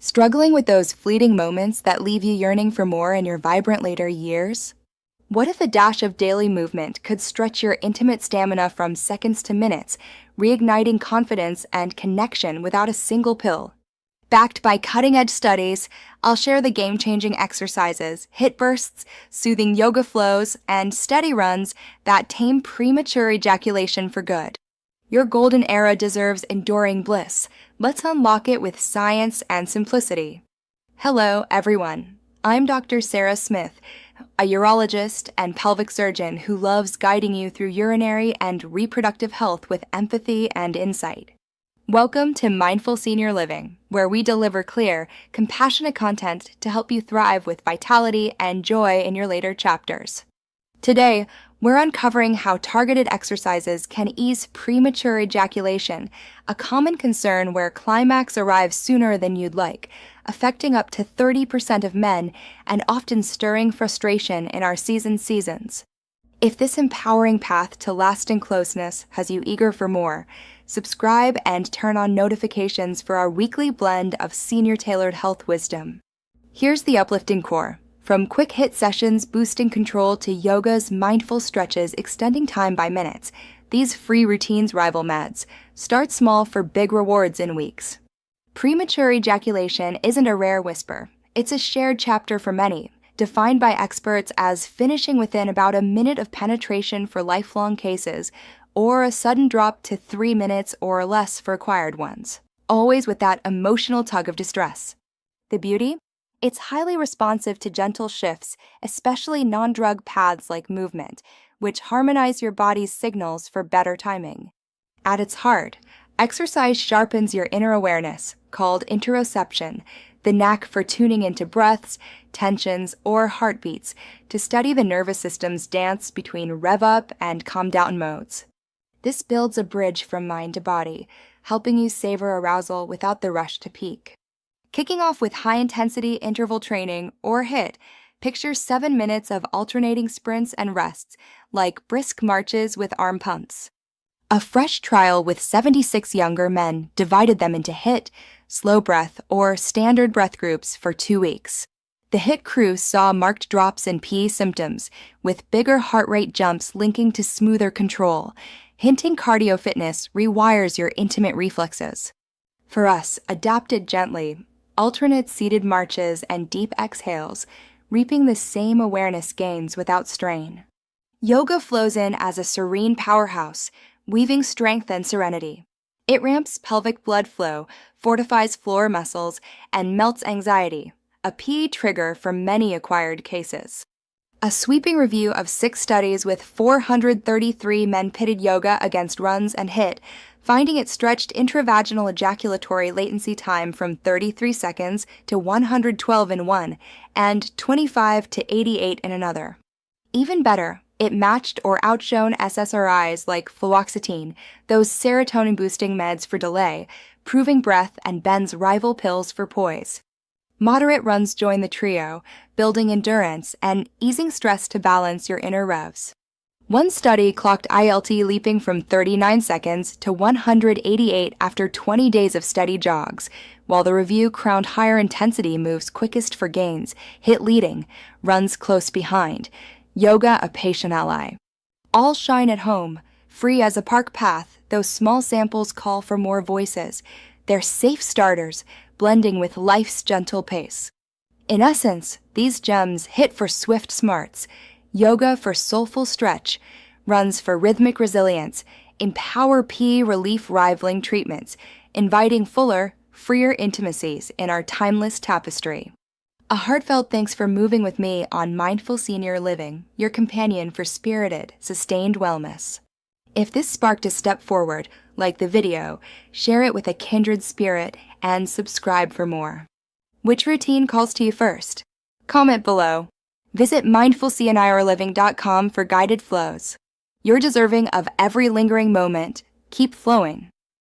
Struggling with those fleeting moments that leave you yearning for more in your vibrant later years? What if a dash of daily movement could stretch your intimate stamina from seconds to minutes, reigniting confidence and connection without a single pill? Backed by cutting-edge studies, I'll share the game-changing exercises, HIIT bursts, soothing yoga flows, and steady runs that tame premature ejaculation for good. Your golden era deserves enduring bliss. Let's unlock it with science and simplicity. Hello, everyone. I'm Dr. Sarah Smith, a urologist and pelvic surgeon who loves guiding you through urinary and reproductive health with empathy and insight. Welcome to Mindful Senior Living, where we deliver clear, compassionate content to help you thrive with vitality and joy in your later chapters. Today, we're uncovering how targeted exercises can ease premature ejaculation, a common concern where climax arrives sooner than you'd like, affecting up to 30% of men and often stirring frustration in our seasoned seasons. If this empowering path to lasting closeness has you eager for more, subscribe and turn on notifications for our weekly blend of senior-tailored health wisdom. Here's the uplifting core. From quick HIIT sessions boosting control to yoga's mindful stretches extending time by minutes, these free routines rival meds. Start small for big rewards in weeks. Premature ejaculation isn't a rare whisper. It's a shared chapter for many, defined by experts as finishing within about a minute of penetration for lifelong cases, or a sudden drop to 3 minutes or less for acquired ones, always with that emotional tug of distress. The beauty? It's highly responsive to gentle shifts, especially non-drug paths like movement, which harmonize your body's signals for better timing. At its heart, exercise sharpens your inner awareness, called interoception, the knack for tuning into breaths, tensions, or heartbeats to study the nervous system's dance between rev-up and calm-down modes. This builds a bridge from mind to body, helping you savor arousal without the rush to peak. Kicking off with high-intensity interval training, or HIIT, picture 7 minutes of alternating sprints and rests, like brisk marches with arm pumps. A fresh trial with 76 younger men divided them into HIIT, slow breath, or standard breath groups for 2 weeks. The HIIT crew saw marked drops in PE symptoms, with bigger heart rate jumps linking to smoother control, hinting cardio fitness rewires your intimate reflexes. For us, adapted gently, alternate seated marches and deep exhales, reaping the same awareness gains without strain. Yoga flows in as a serene powerhouse, weaving strength and serenity. It ramps pelvic blood flow, fortifies floor muscles, and melts anxiety, a PE trigger for many acquired cases. A sweeping review of 6 studies with 433 men pitted yoga against runs and HIIT, finding it stretched intravaginal ejaculatory latency time from 33 seconds to 112 in one, and 25 to 88 in another. Even better, it matched or outshone SSRIs like fluoxetine, those serotonin-boosting meds for delay, proving breath and Ben's rival pills for poise. Moderate runs join the trio, building endurance and easing stress to balance your inner revs. One study clocked ILT leaping from 39 seconds to 188 after 20 days of steady jogs, while the review crowned higher intensity moves quickest for gains, HIIT leading, runs close behind, yoga a patient ally. All shine at home, free as a park path, though small samples call for more voices. They're safe starters, blending with life's gentle pace. In essence, these gems HIIT for swift smarts, yoga for soulful stretch, runs for rhythmic resilience, empower PE relief rivaling treatments, inviting fuller, freer intimacies in our timeless tapestry. A heartfelt thanks for moving with me on Mindful Senior Living, your companion for spirited, sustained wellness. If this sparked a step forward, like the video, share it with a kindred spirit and subscribe for more. Which routine calls to you first? Comment below. Visit mindfulseniorliving.com for guided flows. You're deserving of every lingering moment. Keep flowing.